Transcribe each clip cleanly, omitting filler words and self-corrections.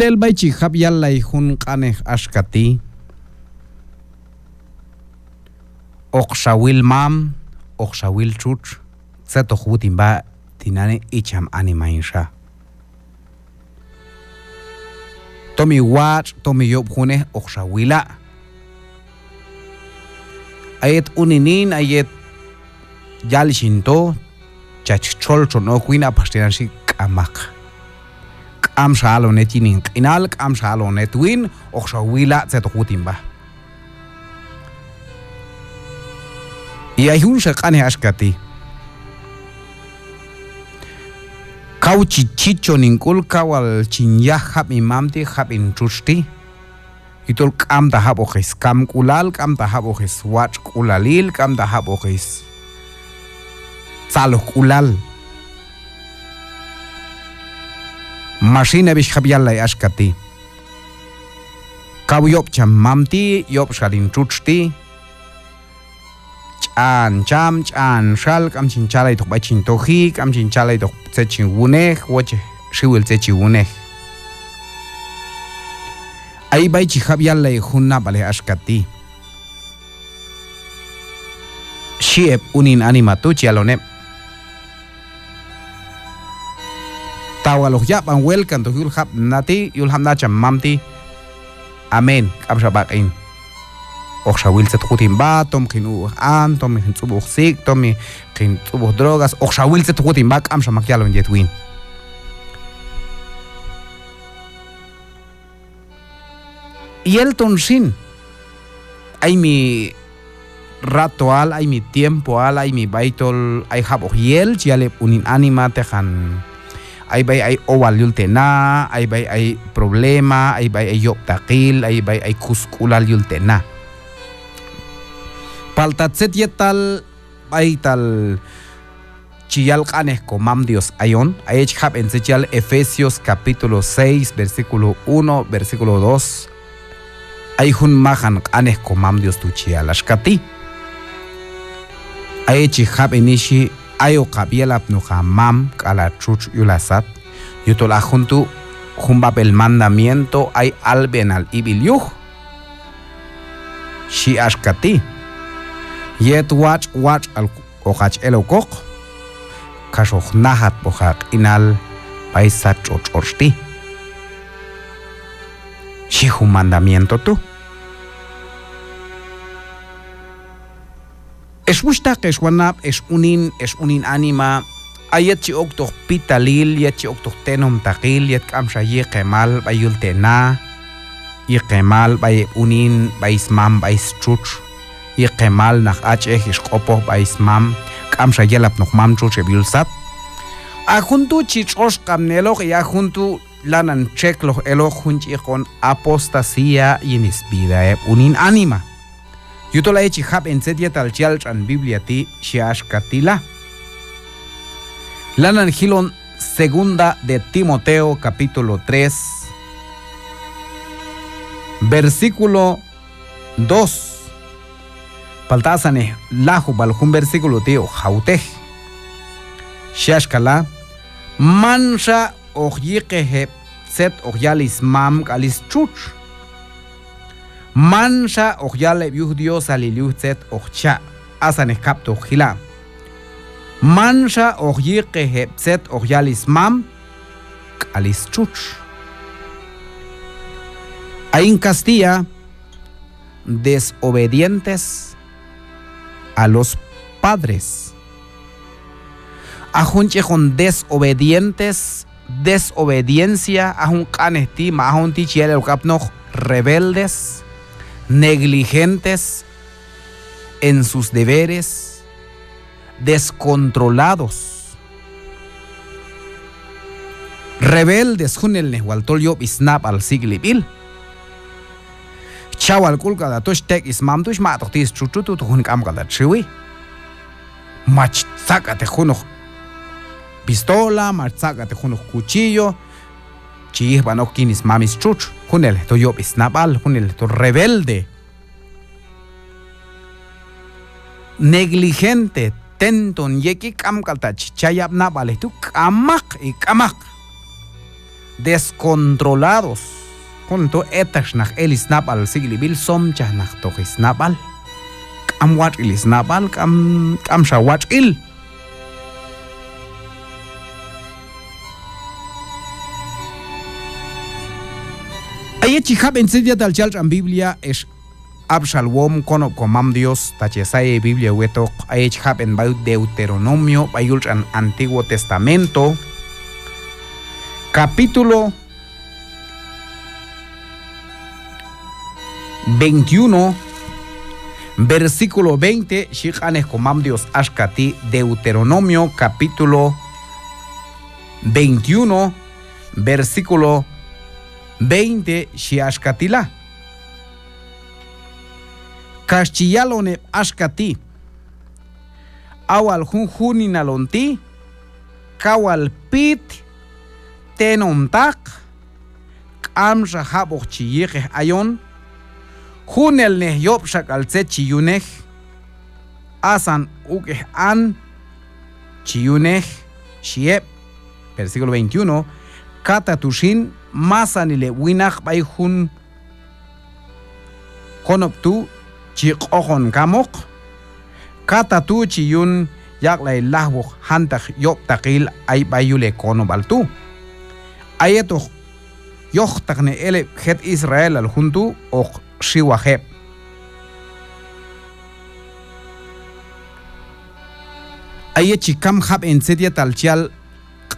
Ulel baychi hab yallay hun qanej ashkati. Oqshawil mam, oqshawil chuch, tseto hutimba tinane icham animainsha. Tomi watch, tomi yob hune oqshawila. Ayet uninin, ayet yalishinto, chachchol chono kuina pastinanshi kamak. Am shalo netinin inal, am shalo netwin, oqshawila tseto hutimba. Y hay un shakane ashkati. Kau chichicho ninkul kawal chinya hab imamti hab inchushti. Itul kam tahab ojes kam kulal, kam tahab ojes wach kulalil, kam tahab ojes salo kulal. Mashina bish hab yalla ashkati. Kau yop cham mamti, yop sharin chushti. Chan cham chan shal kam chin chalay tok bachin tohi kam chin chalay tok tsechin wuneh woche shiwil tsechi wuneh ay baichi hab yallay hunna bale ashkati shiep unin animatu chialone tawaloh yap an welkan to yul hab nati yul hab nacham mamti amen kam shabakin oqshawil set hutimba tom khinu an tom tsubu sik tom khin tsubu drogas oqshawil set hutimba am shamak yalon yetwin yelton shin ay mi rato al ay mi tiempo al ay mi baitol ay hab yel yale unin anima tejan ay bay ay owal yultena ay bay ay problema ay bay ay yok takil ay bay ay kuskulal yultena paltatset yetal baital chiyal qanes komam Dios ayon ayech hab en sechal Efesios capítulo 6 versículo 1 versículo 2 ay hun mahan qanes komam Dios tu chiyal ashkati ayech hab enishi ayo qabiel apnu hamam kala chuch yulasat yutol ajuntu humbab el mandamiento ay alben al ibiliuh shi ashkati yet watch al okach elokok kashoh nahat bohak inal paisat chochorsti shihu mandamiento tu es bustak es wanap es unin anima ayet chi oktoh pitalil yet chi oktoh tenom takil yet kamsha ye kemal bayul tena ye kemal bay unin baismam bais chuch y kemal nach HE iskopo baismam kamsha yelap noch mam chuche bilsat a juntu chichos kamnelo ya juntu lanan cheklo elo junchi con apostasía y nisbida unin anima yutola echi hab en setiet al chalch an bibliati shiash katila lanan hilon segunda de Timoteo capítulo 3 versículo 2 paltasane lahu balhun versículo tío jautej shashkala mansha ojiqehe set ojalis mam kalis chuch mansha ojale biuh Dios aliliuh set oja asane kapto gila mansha ojiqehe set ojalis mam kalis chuch en Castilla desobedientes a los padres. Ajunche con desobedientes, desobediencia, ajun canestima, ajun tichiel el capno, rebeldes, negligentes en sus deberes, descontrolados. Rebeldes, jun el nehualtol yo bisnap al siglibil. Chawal kulka da tush tek ismam tush ma tohtis chuchutu tuhun kam kala chiwi mach sácate juno pistola mach sácate juno cuchillo chi bano kinis mamis chuch junel to yo isnabal junel to rebelde negligente tenton yeki kam kalta chichayab nabale tu kamak y kamak descontrolados. Junto etash nach elis nabal siglibil somcha nach tohis nabal. Kam wat ilis nabal kam shawat il. Ayechi hab en sedia tal chal en Biblia es Absalom kono komam Dios tachesai Biblia wetok ayech hab en Deuteronomio bayul en Antiguo Testamento capítulo 21 versículo 20 shihanes komam Dios ashkati Deuteronomio capítulo 21 versículo 20 shiashkatila Kashchiyalone ashkati awal junjuninalonti kawal pit tenomtak kamsha habok chiyekh ayon junel ne yopshak alse chiyunech asan ukeh an chiyunech shiep versículo 21 katatushin masanile winach bayjun konoptu chiqojon kamok katatu chiyun yaklay lahwok hantak yop takil ay bayule konobaltu ayeto yohtakne ele het Israel al juntu ok shiwaheb ayechi kam hab en sedia talchial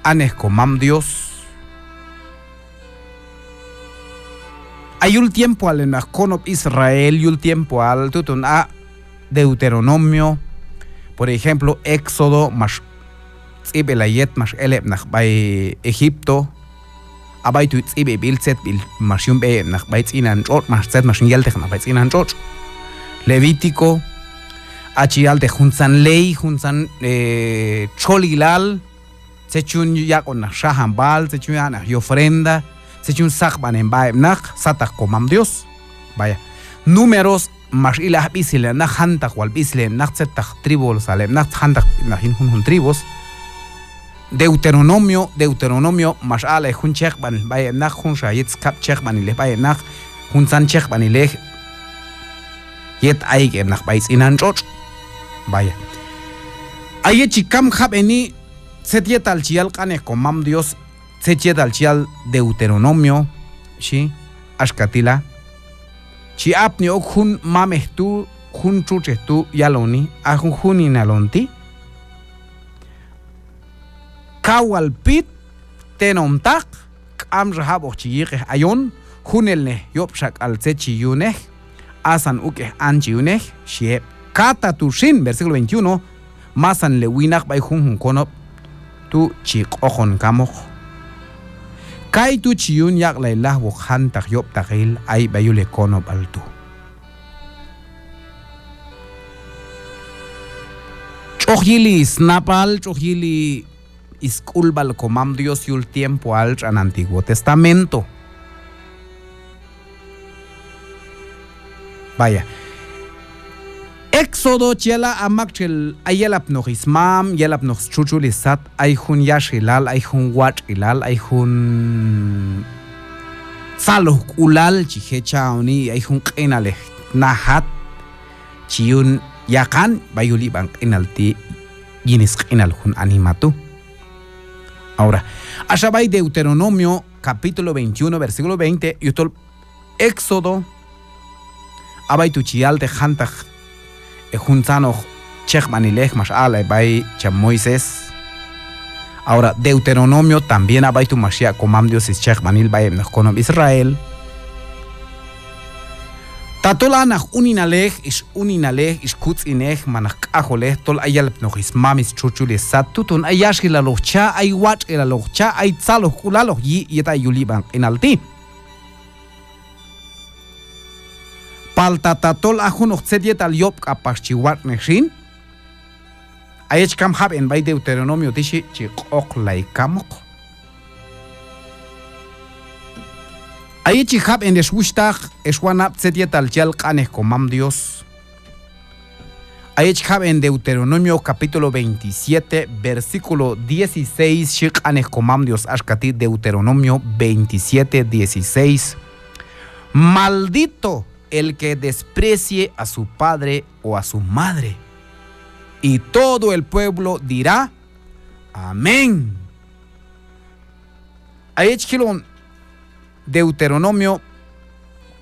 qanes komam Dios Ayul tiempo al nakonop Israel, yul tiempo al tutun a Deuteronomio, por ejemplo, Éxodo, mas tsibelayet, mas eleb nach bei Egipto, abay tu tsibe bilzet bil mas yumbe nach bei tsinan chot, mas zet mas yelte nach bei tsinan chot. Levítico, achial de junsan ley, junsan cholilal, sechun yakon nach shahambal, sechun nach ofrenda. Se chun sakban en bae nach satak komam Dios. Vaya. Números mas ilah bisile nach hantak wal bisile nach zetak tribos salem nach hantak nach hun tribos. Deuteronomio mas ale hun chekban bae nach hun shayet kap chekban ile bae nach hun san chekban ile yet aige nach bae inan choch. Vaya. Aye chikam khab eni setiet al chial kane komam Dios Sechet al chial Deuteronomio, ¿sí? Ashkatila. Chi apni ok hun mamehtu, hun chuchetu yaloni, a hun inalonti. Kawal pit, tenomtak, am rahabo chiyike ayon, hunelne yopshak al sechiyuneh, asan uke anchiyuneh, shiep. Kata tushin, versículo 21, masan lewinak bay hun konop, tu chik ojon kamoch. Kai tu chiyun yak laylah wok hantak yop takil ay bayule konob altu. Chokhili snapal, chokhili iskulbal komam Dios yul tiempo al an Antiguo Testamento. Vaya. Éxodo chela amakchel ayelap noch ismam, yelap noch chuchulisat, ayhun yashilal, ayhun wat ilal, ayhun saluh ulal chihecha oni, ayhun qinale nahat, chiyun yakan, bayuli bang qinalti, yinis qinal hun animatu. Ahora, ashabay Deuteronomio, capítulo 21, versículo 20, yutol Éxodo, abay tu chial de hantaj, Junzano Chechmanilech mas ala by Moisés. Ahora Deuteronomio también abay tu mashia komam Dios is Chechmanil by konom Israel. Tatola nach uninalech is kutzinech manach ajolech tol ayalp noch is mamis chuchule satutun ayashila locha ay wat ela locha ay tsalo kulalo yi yeta yuliban inalti. Paltatatol ajun oxediet al yop kapaschiwat neshin. Ayech kam hab en by Deuteronomio tishi chikok laikamok. Ayech hab en eswushtag eswanap sediet al jel kaneh komam Dios. Ayechkab en Deuteronomio capítulo 27, versículo 16, Shik Anekomam Dios Ashkati, Deuteronomio 27, 16. Maldito el que desprecie a su padre o a su madre. Y todo el pueblo dirá, amén. Ayechkilon, Deuteronomio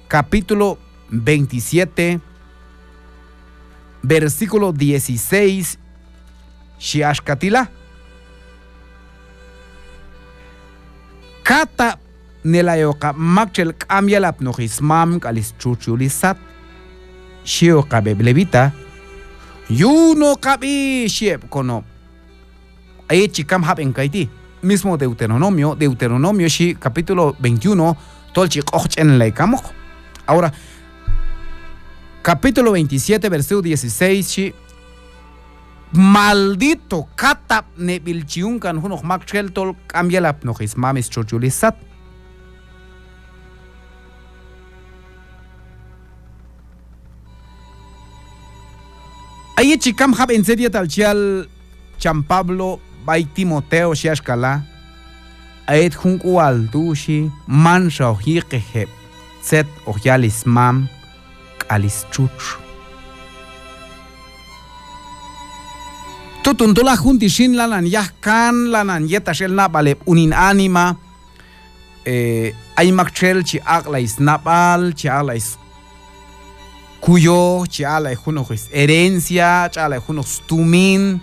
capítulo 27, versículo 16, Shiashkatila. Kata nelayoka makchel kamyalap no hismam kalis chuchulisat. Shio kabeblevita. Yuno kabi shiep kono. Ayechikam hab en kaiti. Mismo Deuteronomio shi capítulo 21, tolchik och en laikamok. Ahora, capítulo 27, versículo 16, maldito katap ne bilchiunkan hunok makchel tol kamyalap no hismamis chuchulisat. Ahí chicam hab en serio talchial San Pablo bay Timoteo shiashkala aet junku altushi mansha ojiqeheb set ojalismam alischuch. Tutuntula junti shin lanan yahkan lanan yetashel napalep unin anima ay makchel chi aglais napal chi aglais kuyo chi aglais junojis herencia chi aglais junojis tumin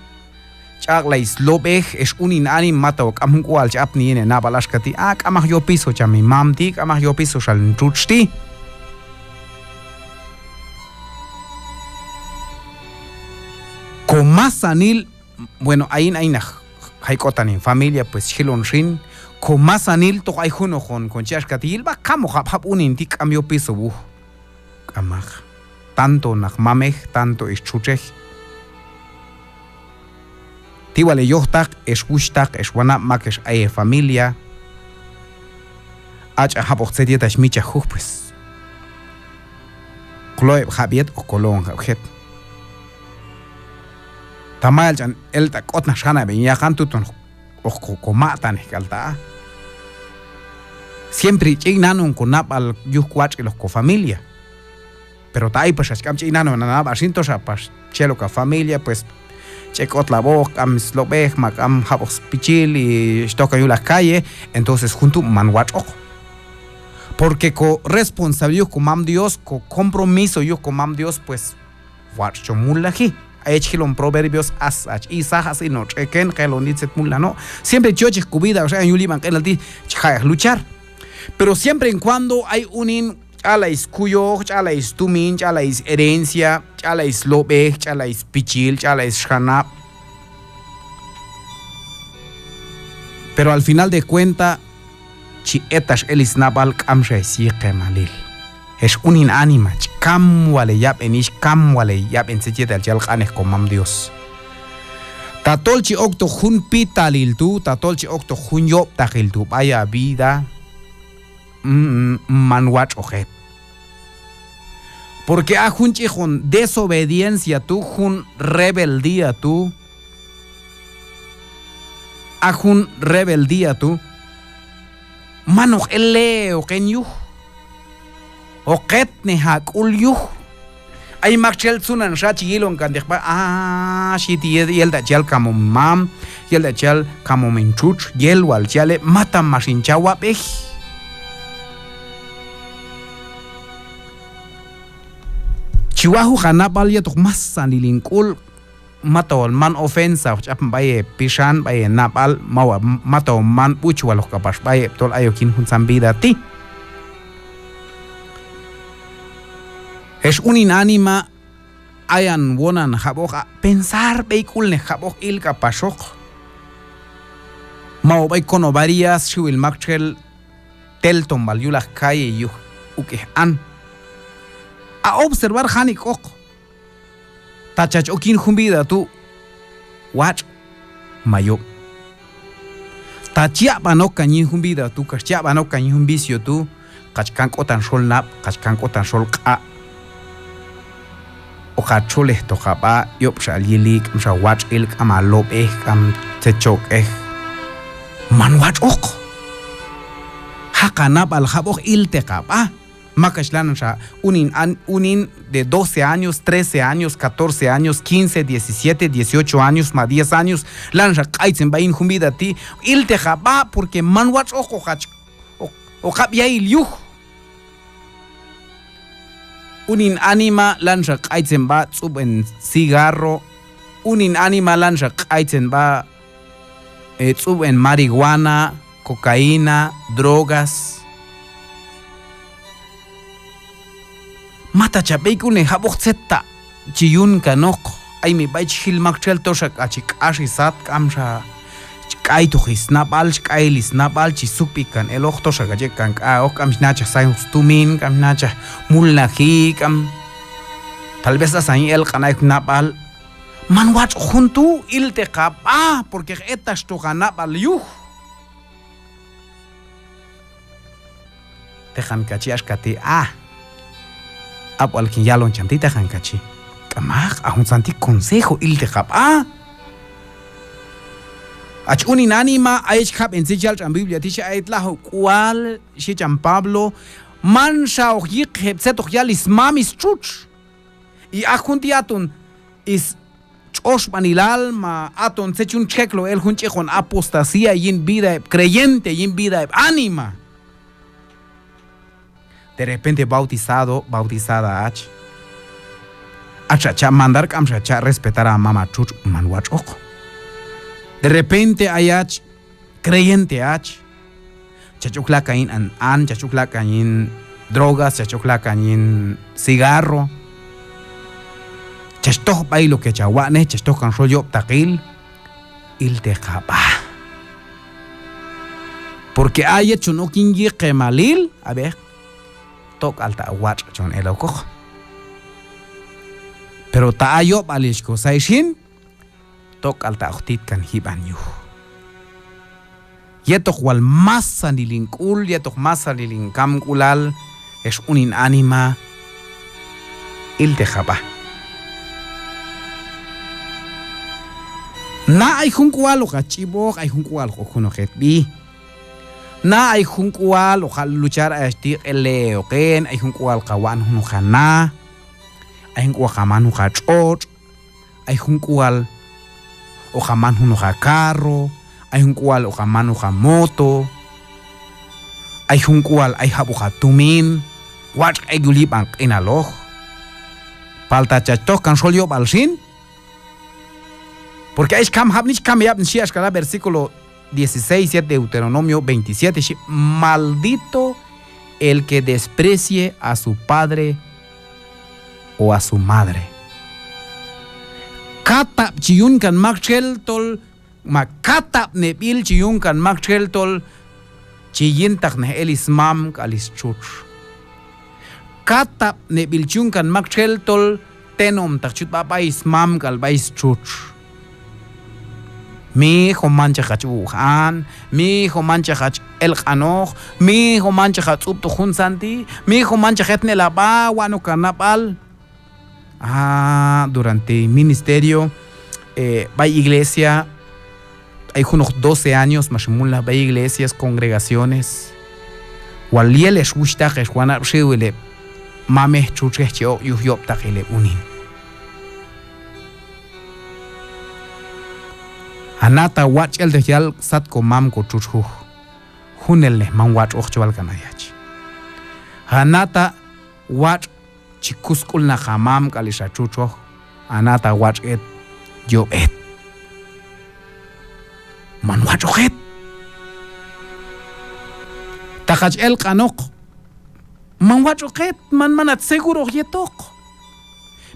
chaglais lobej es unin anim mato kam kual chap ni ne nabalashkati kamah yo piso chami mamti kamah yo piso shal truchti. Komasanil, bueno, ain haikotan en familia pues hilon shin komasanil to ay juno con chashkati ilba kamo hap unin tik am yo piso bu kamah tanto nakmamej tanto es chuchej. Tiwale yohtak, es wushtak, es wana mak es aye familia. Ach ahapok zedieta es micha huj pues. Kloeb habiet o kolon habjet. Tamal jan el tak otna shana ben ya kantuton o komatan kalta. Siempre chinanun konap al yuhkwach que los co familia. Pero tai pues es kam chinanun nanab asinto pas chelo ka familia pues checot la boca, am slobej, am habos pichil y toca yo la calle, entonces junto manwach ojo. Porque con responsabilidad con Dios, con compromiso yo con Dios, pues watch chomulaji. Echilon proverbios asach y sajas y no chequen que lo dice mula no. Siempre yo cubida, o sea, yo liban que el luchar. Pero siempre en cuando hay un chalais kuyo, chalais tumin, chalais herencia, chalais lobe, chalais pichil, chalais shanap. Pero al final de cuenta, chi etash elis nabal kamshe si kemalil. Es un inanima, kam wale yap enish, kam wale yap en secheta al chalkanes komam Dios. Tatolchi okto hun pitalil tu, tatolchi okto hun yop tajil tu, vaya vida. Manwach ojet. Porque a jun chijun desobediencia tu, jun rebeldía tu. A jun rebeldía tu. Mano ele o ken yu. O ket ne hakul yu. Ay makchel sunan shachi yilon kan dekba. Shiti yel da chal kamo mam. Yel da chal kamo menchuch. Yel wal chale mata masinchawa pej. Chihuahua hanapal ya tuk masa nilinkul matawal man ofensa chap baye pishan baye napal mawa mataw man puchwa los kapas baye tol ayokin hun sambida ti. Es un inánima ayan wonan jabok pensar beikul ne jabok il kapashok. Maw bay kono varias shuil makchel telton balyulas calle yu uke an. A observar hanik ok. Tachach okin humbida tu. Watch mayo. Tachia banok kanyi humbida tu. Kachia banok kanyi humbicio tu. Kachkan kotan sol nap. Kachkan kotan sol ka. Ojachule toqapa yopsha lilik msha wach ilk amalop am techok man wach ok hakanap al jabok iltekapa makashlan sha unin de 12 años, 13 años, 14 años, 15, 17, 18 años, más 10 años lansha kaitzen bain humida ti iltekapa porque man wach ok ojap ya ilyuh unin anima lansha kaitzen ba tsuben cigarro unin anima lansha kaitzen ba tsuben marihuana, cocaína, drogas mata chapeikune habok tsetta chiyun kanok ay mi bay chilmakchel toshak achik ashisat kamsha kay to hisnapal kay lisnapal chisupikan el okto shagajekan ok kamnacha sai tumin kamnacha mulnahi kam tal vez asai el kanay napal man wach juntu iltekap porque etas to ganapal yuh tejan kachi ashkati apal kin yalon chantita tejan kachi kamak a un santi consejo iltekap ach unin anima aich kap en sichal en Biblia tisha aitlaho cual shichan Pablo man shao yik hepseto yalis mamis chuch y ajuntiatun is choshman il alma aton sechun cheklo el junche con apostasía yin vida creyente yin vida anima de repente bautizada achacha mandar kamchacha respetar a mama chuch man wach ok de repente ayach creyente chachukla kain an chachukla kain drogas chachukla kain cigarro chashtoh bailo que chawane chashtoh kan rollo taqil iltekapa porque hay hecho no kingi kemalil a ver tok alta watch chon eloko pero ta ayo balishko saishin tok alta oktit kan hibanyu yetok wal masa nilinkul yetok masa nilinkam kulal es unin anima iltekapa na ay hunkual o kachibok ay hunkual o kunojetbi na ay hunkual o luchar a estir eleoken ay hunkual kawan hunujana ay hunkual kaman hunachot ay hunkual o kaman hunujakarro ay hunkual o kaman hujamoto ay hunkual ay habujatumin watch ay gulibang inaloj palta chachtok kan solyo balsin porque hay cam habnich cam yab shi ashkala versículo 16 de Deuteronomio 27 maldito el que desprecie a su padre o a su madre kata chiyun kan makcheltol makata nebil chiyun kan makcheltol chiyintak ne elismam kalischuch kata nebil chiyun kan makcheltol tenom takchut baba ismam kalbais chuch mi hijo mancha hachuhan, mi hijo mancha hach el khanoch, mi hijo mancha hachup to hun santi, mi hijo mancha hetne la ba wano carnaval. Durante ministerio, hay iglesia, hay unos 12 años, más hay iglesias, congregaciones. Waliele shushtach juana shiwele mame chuchechio yuhyop takile unin. Anata watch el dejal sat ko mam ko chuchu hunel ne man watch ochwal kanayach anata watch chikuskul na hamam kalisha chucho anata watch et yo et man watch et takach el kanok man watch et man manat seguro yetok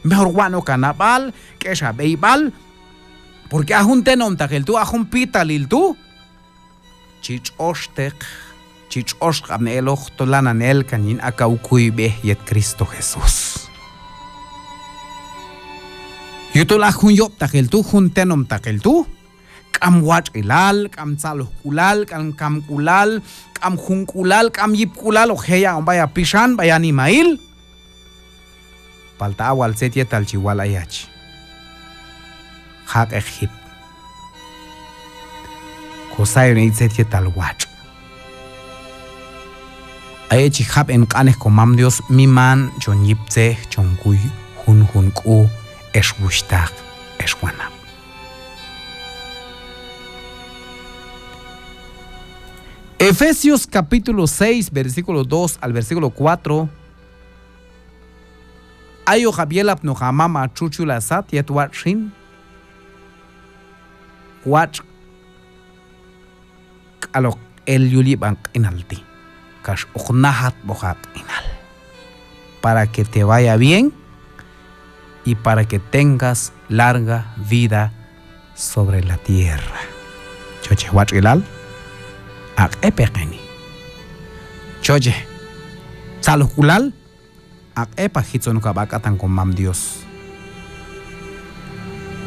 mejor wano kanabal que sha beibal porque ajun tenom takel tu ajun pitalil tu chichostek chichosh kamnelo tolananel kanin akaukuy be yet Cristo Jesús yutul ajun yop takel tu jun tenom takel tu kam wach ilal kam tsalo kulal kam kulal kam jun kulal kam yip kulal o heya vaya pishan vaya animail palta awal set yetal chiwal ayach hak Egip kosayo ne set yetal wach ayachi hab en qanes komam Dios miman chon yipse chon kuy hun ku eswushtaq eswana. Efesios capítulo 6 versículo 2 al versículo 4. Ayo Javielap no jamama chuchula sat yet watchin watch alok el yulibank inalti kash ukhnahat bohat inal para que te vaya bien y para que tengas larga vida sobre la tierra. Choche watch ilal ak epekeni choche salukulal ak epa hitson kabakatan con mam Dios.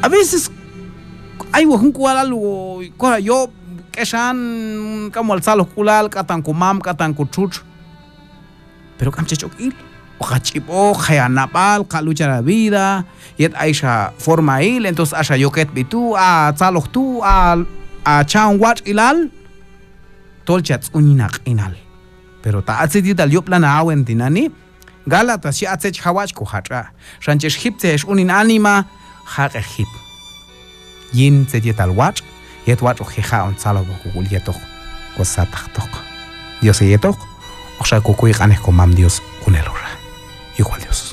A veces hay un algo yo que shan como el salukulal katan con mam katan con chuch pero kamchechokil o hachipo hayanapal kalucha la vida yet aisha forma il entonces asha yoket bitu a saluh tu a chan watch ilal tolchats uninak inal pero ta atziti dal yopla na awen tinani Galata si atzech hawach ko hatra shanchesh hiptesh unin anima haq hip yin tzetital watch yet watch ojeja on salobo kugul yetok kosataktok Dios yetok oxa kukuy qanes komam Dios kunelora igual Dios